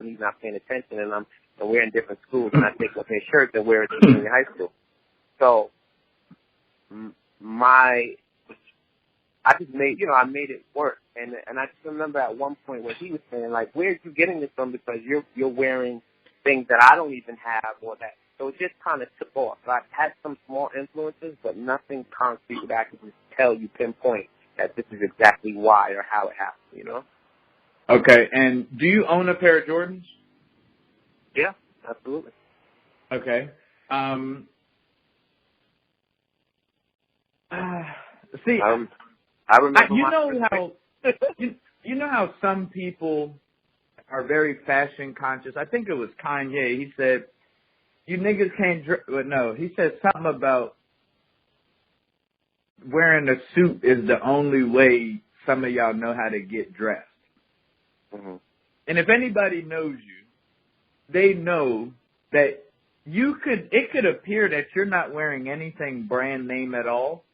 and he's not paying attention, and we're in different schools, and I take off his shirt and wear it to junior high school. So I just made, I made it work. And I just remember at one point when he was saying, like, where are you getting this from? Because you're wearing things that I don't even have or that. So it just kind of took off. So I had some small influences, but nothing concrete that I could just tell you, pinpoint, that this is exactly why or how it happened, Okay. And do you own a pair of Jordans? Yeah, absolutely. Okay. See, I remember. You know how some people are very fashion conscious. I think it was Kanye. He said, "You niggas can't." No, he said something about wearing a suit is the only way some of y'all know how to get dressed. Mm-hmm. And if anybody knows you, they know that it could appear that you're not wearing anything brand name at all.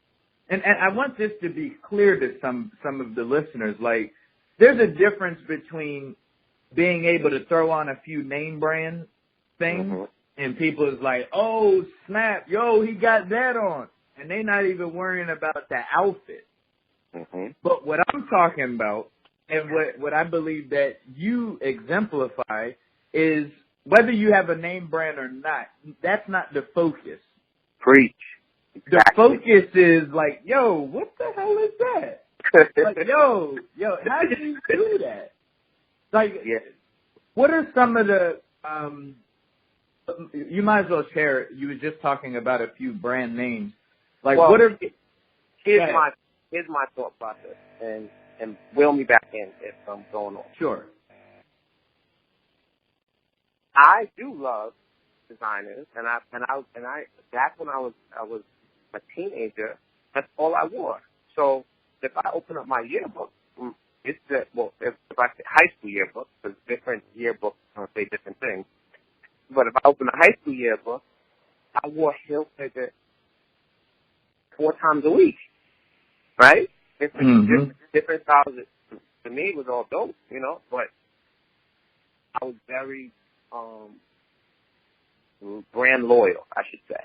And I want this to be clear to some of the listeners. Like, there's a difference between being able to throw on a few name brand things, mm-hmm. and people is like, oh, snap, yo, he got that on. And they're not even worrying about the outfit. Mm-hmm. But what I'm talking about, and what I believe that you exemplify, is whether you have a name brand or not, that's not the focus. Preach. Exactly. The focus is like, yo, what the hell is that? Like, yo, how did you do that? Like, yeah. What are some of the, you might as well share it. You were just talking about a few brand names. Like, well, what are, here's my thought process, and wheel me back in if I'm going on. Sure. I do love designers, and I back when I was a teenager, that's all I wore. So if I open up my yearbook, if I say high school yearbook, because different yearbooks don't say different things. But if I open a high school yearbook, I wore Hilfiger 4 times a week, right? Different styles. To me, it was all dope, but I was very brand loyal, I should say,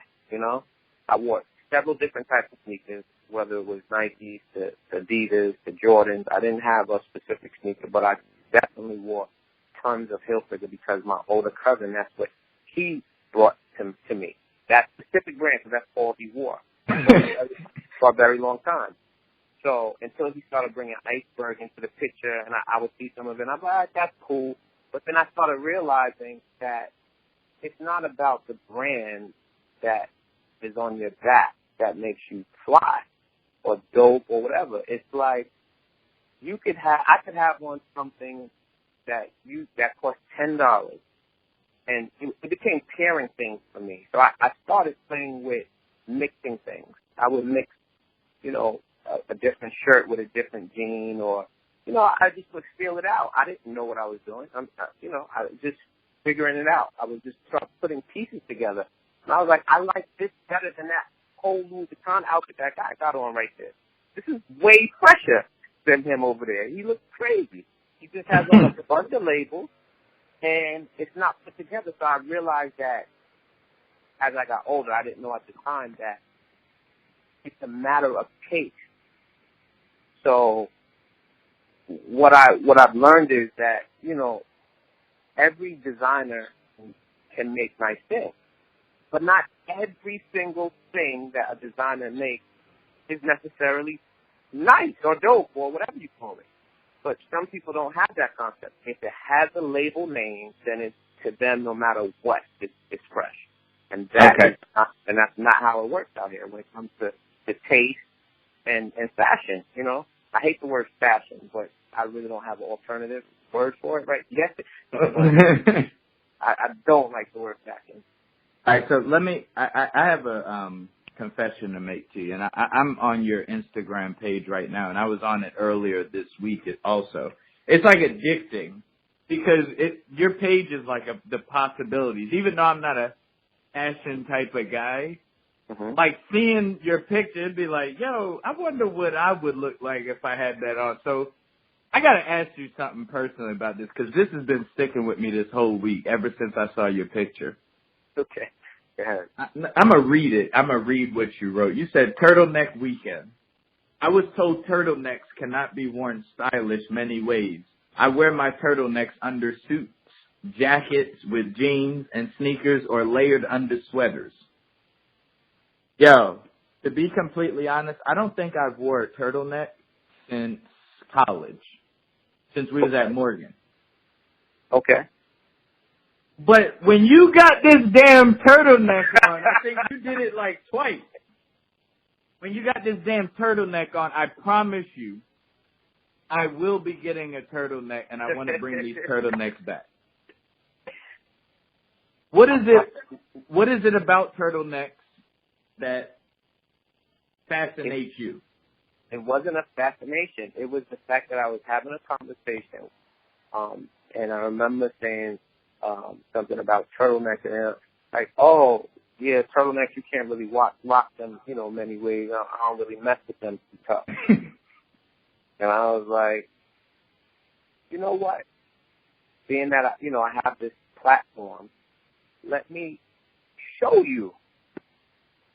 I wore several different types of sneakers, whether it was Nikes to Adidas to Jordans. I didn't have a specific sneaker, but I definitely wore tons of Hilfiger because my older cousin, that's what he brought to me. That specific brand, because that's all he wore for a very long time. So until he started bringing Iceberg into the picture, and I would see some of it, and I'm like, that's cool. But then I started realizing that it's not about the brand that is on your back that makes you fly or dope or whatever. It's like I could have on something that cost $10, and it became pairing things for me. So I started playing with mixing things. I would mix, a different shirt with a different jean, or I just would feel it out. I didn't know what I was doing. I was just figuring it out. I was just putting pieces together. And I was like, I like this better than that whole Louis Vuitton outfit that guy got on right there. This is way fresher than him over there. He looks crazy. He just has on a bunch of labels, and it's not put together. So I realized that as I got older, I didn't know at the time that it's a matter of taste. So what I've learned is that, every designer can make nice things, but not every single thing that a designer makes is necessarily nice or dope or whatever you call it. But some people don't have that concept. If it has a label name, then it's, to them, no matter what, it's fresh. And that's not how it works out here when it comes to taste and fashion, I hate the word fashion, but I really don't have an alternative word for it, right? Yes. I don't like the word fashion. All right, so I have a confession to make to you, and I'm on your Instagram page right now, and I was on it earlier this week also. It's like addicting because your page is like the possibilities. Even though I'm not a fashion type of guy, mm-hmm. like seeing your picture, it'd be like, yo, I wonder what I would look like if I had that on. So I got to ask you something personally about this because this has been sticking with me this whole week ever since I saw your picture. Okay. Go ahead. I'm going to read it. I'm going to read what you wrote. You said, turtleneck weekend. I was told turtlenecks cannot be worn stylish many ways. I wear my turtlenecks under suits, jackets with jeans and sneakers, or layered under sweaters. Yo, to be completely honest, I don't think I've wore a turtleneck since college, since we was at Morgan. Okay. But when you got this damn turtleneck on, I think you did it like twice. When you got this damn turtleneck on, I promise you, I will be getting a turtleneck, and I want to bring these turtlenecks back. What is it about turtlenecks that fascinates you? It wasn't a fascination. It was the fact that I was having a conversation, and I remember saying something about turtlenecks, and like, oh, yeah, turtlenecks, you can't really rock them, many ways. I don't really mess with them too tough. And I was like, you know what? Being that, I have this platform, let me show you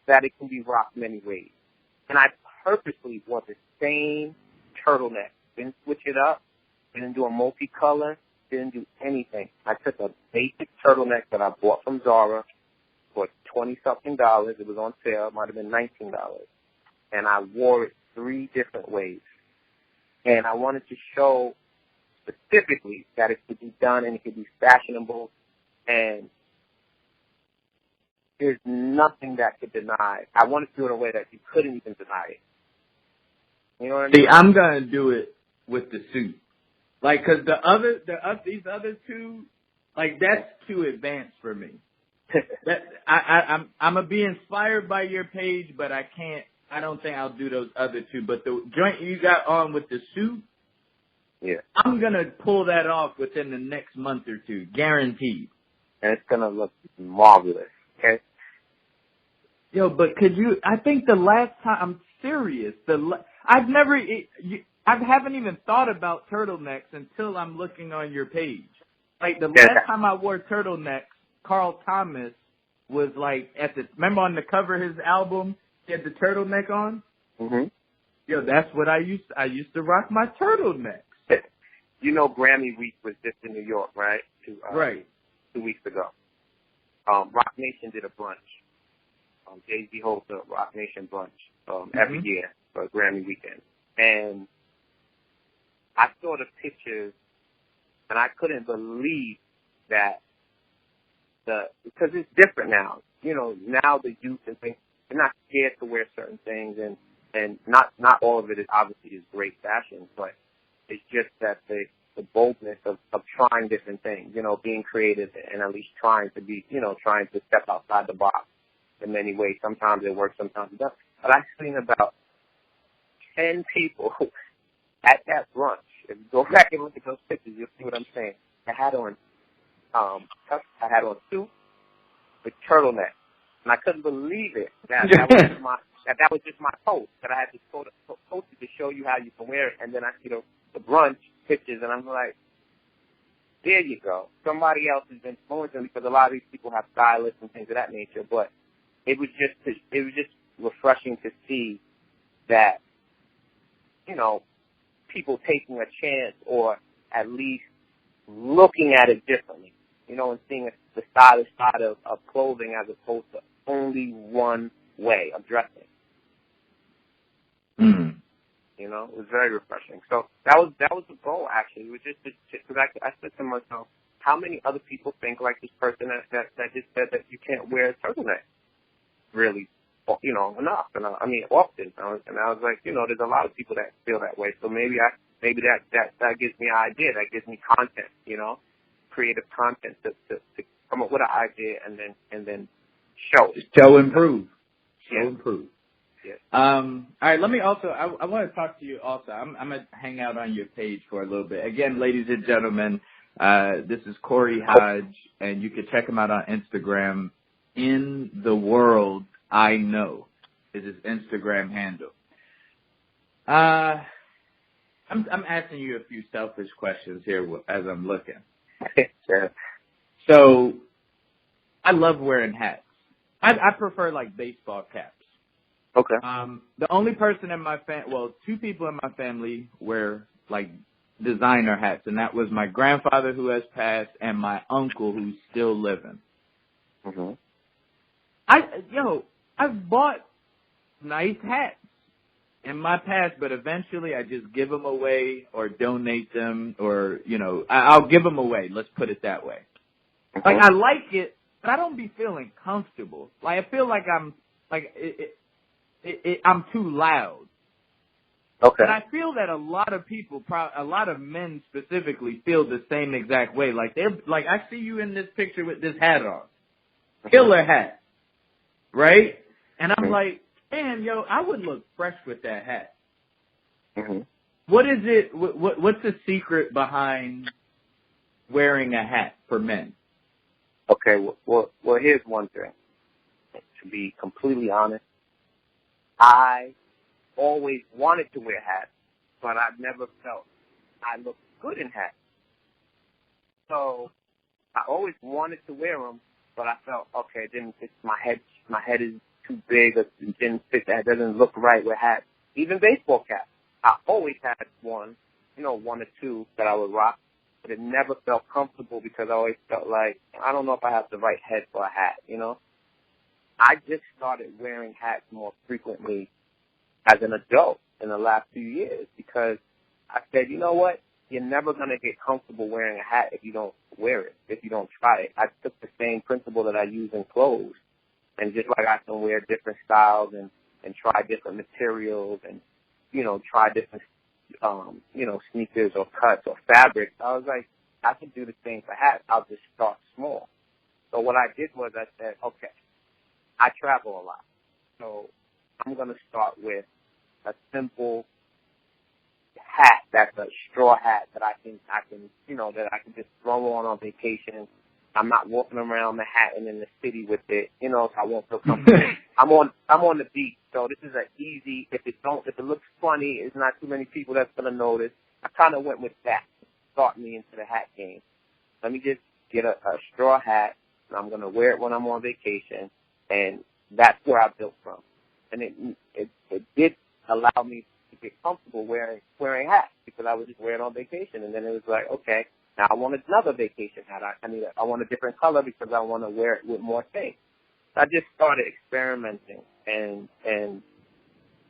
that it can be rocked many ways. And I purposely wore the same turtleneck. Didn't switch it up. Didn't do a multicolor. Didn't do anything. I took a basic turtleneck that I bought from Zara for $20-something. It was on sale. It might have been $19. And I wore it 3 different ways. And I wanted to show specifically that it could be done and it could be fashionable. And there's nothing that could deny. I wanted to do it in a way that you couldn't even deny it. You know what I mean? See, I'm gonna do it with the suit, like, cause these other two, like, that's too advanced for me. I'm gonna be inspired by your page, but I don't think I'll do those other two. But the joint you got on with the suit, yeah, I'm gonna pull that off within the next month or two, guaranteed. And it's gonna look marvelous. Okay. Yo, but I think the last time, I'm serious, I haven't even thought about turtlenecks until I'm looking on your page. Like, the last time I wore turtlenecks, Carl Thomas was like, remember on the cover of his album, he had the turtleneck on? Mm-hmm. Yo, that's what I used to rock my turtlenecks. Grammy Week was just in New York, right? Right. 2 weeks ago. Rock Nation did a brunch. Jay-Z holds a Rock Nation brunch every year for Grammy weekend. And I saw the pictures, and I couldn't believe that because it's different now. Now the youth and things, they're not scared to wear certain things, and not all of it is obviously great fashion, but it's just that the boldness of trying different things, being creative and at least trying to be, trying to step outside the box in many ways. Sometimes it works, sometimes it doesn't. But I've seen about 10 people at that brunch. If you go back and look at those pictures, you'll see what I'm saying. I had on suit with turtleneck, and I couldn't believe it. That was just my post that I had to post it to show you how you can wear it. And then I see the brunch pictures, and I'm like, there you go. Somebody else has influenced me, because a lot of these people have stylists and things of that nature. But it was just refreshing to see that, people taking a chance, or at least looking at it differently, and seeing the stylish side of clothing as opposed to only one way of dressing. Mm. It was very refreshing. So that was the goal, actually. It was just because I said to myself, how many other people think like this person that just said that you can't wear a turtleneck? Really, enough. And often. And I was like, there's a lot of people that feel that way. So maybe that gives me an idea. That gives me content, creative content to come up with an idea and then show it. Show and prove. Yeah. Improve. Yes. All right, let me also, I want to talk to you also. I'm going to hang out on your page for a little bit. Again, ladies and gentlemen, this is Corey Hodge, and you can check him out on Instagram. InTheWorldIKnow is his Instagram handle. I'm asking you a few selfish questions here as I'm looking. Sure. So I love wearing hats. I prefer like baseball caps. Okay. The only person in my two people in my family wear like designer hats, and that was my grandfather who has passed and my uncle who's still living. Mm-hmm. I've bought nice hats in my past, but eventually I just give them away or donate them, or I'll give them away. Let's put it that way. Mm-hmm. Like I like it, but I don't be feeling comfortable. Like I feel like I'm like I'm too loud. Okay. But I feel that a lot of people, a lot of men specifically, feel the same exact way. Like they're like, I see you in this picture with this hat on, killer hat, right? And I'm like, man, I would look fresh with that hat. Mm-hmm. What is it? What's the secret behind wearing a hat for men? Okay. Well, here's one thing. To be completely honest, I always wanted to wear hats, but I never felt I looked good in hats. So I always wanted to wear them, but I felt, okay, it didn't fit my head. My head is too big. It didn't fit. That doesn't look right with hats. Even baseball caps. I always had one or two that I would rock, but it never felt comfortable because I always felt like, I don't know if I have the right head for a hat, I just started wearing hats more frequently as an adult in the last few years because I said, you know what? You're never going to get comfortable wearing a hat if you don't wear it, if you don't try it. I took the same principle that I use in clothes. And just like I can wear different styles and try different materials and, try different, sneakers or cuts or fabrics, I was like, I can do the same for hats. I'll just start small. So what I did was I said, okay, I travel a lot. So I'm going to start with a simple hat that's a straw hat that I can just throw on vacation. I'm not walking around Manhattan in the city with it, so I won't feel comfortable. I'm on the beach, so this is an easy. If it looks funny, it's not too many people that's gonna notice. I kind of went with that to start me into the hat game. Let me just get a straw hat, and I'm gonna wear it when I'm on vacation, and that's where I built from. And it did allow me to get comfortable wearing hats because I would just wear it on vacation, and then it was like, okay. Now I want another vacation hat. I want a different color because I want to wear it with more things. So I just started experimenting, and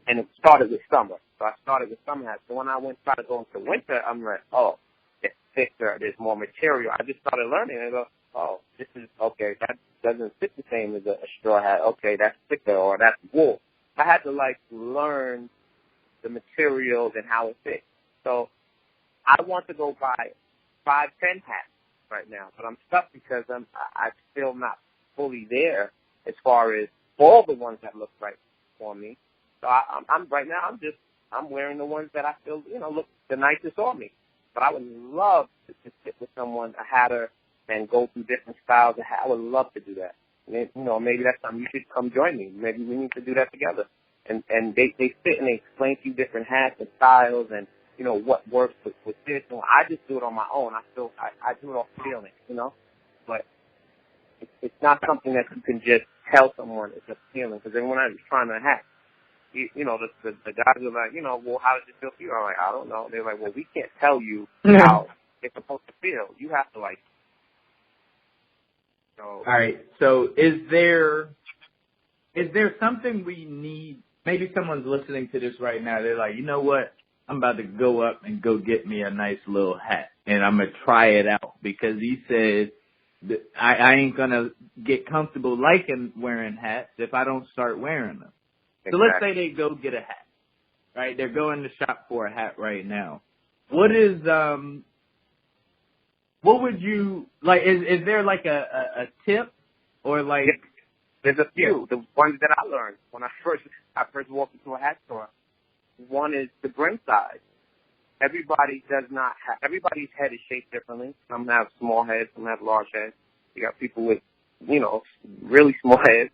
it started with summer. So I started with summer hats. So when I tried to go into winter, I'm like, oh, it's thicker. There's more material. I just started learning. And I go, oh, this is okay. That doesn't fit the same as a straw hat. Okay, that's thicker or that's wool. I had to learn the materials and how it fits. So I want to go buy 5, 10 hats right now, but I'm stuck because I'm still not fully there as far as all the ones that look right for me. So I'm right now. I'm wearing the ones that I feel look the nicest on me. But I would love to sit with someone, a hatter, and go through different styles of hat. I would love to do that. And, maybe that's something you should come join me. Maybe we need to do that together. And they sit and they explain to you different hats and styles and what works with this. And I just do it on my own. I do it off feeling, but it's not something that you can just tell someone it's a feeling. Because then when I was trying to hack, the guys are like, well, how does it feel for you? I'm like, I don't know. They're like, well, we can't tell you how it's supposed to feel. You have to So. All right. So is there something we need? Maybe someone's listening to this right now. They're like, you know what? I'm about to go up and go get me a nice little hat, and I'm going to try it out because he said that I ain't going to get comfortable liking wearing hats if I don't start wearing them. Exactly. So let's say they go get a hat, right? They're going to shop for a hat right now. What would you, is there a tip or There's a few. The ones that I learned when I first walked into a hat store. One is the brim size. Everybody's head is shaped differently. Some have small heads, some have large heads. You got people with, really small heads.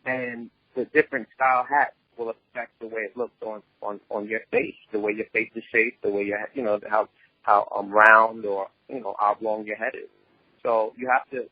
And the different style hats will affect the way it looks on your face, the way your face is shaped, the way how round or, oblong your head is. So you have to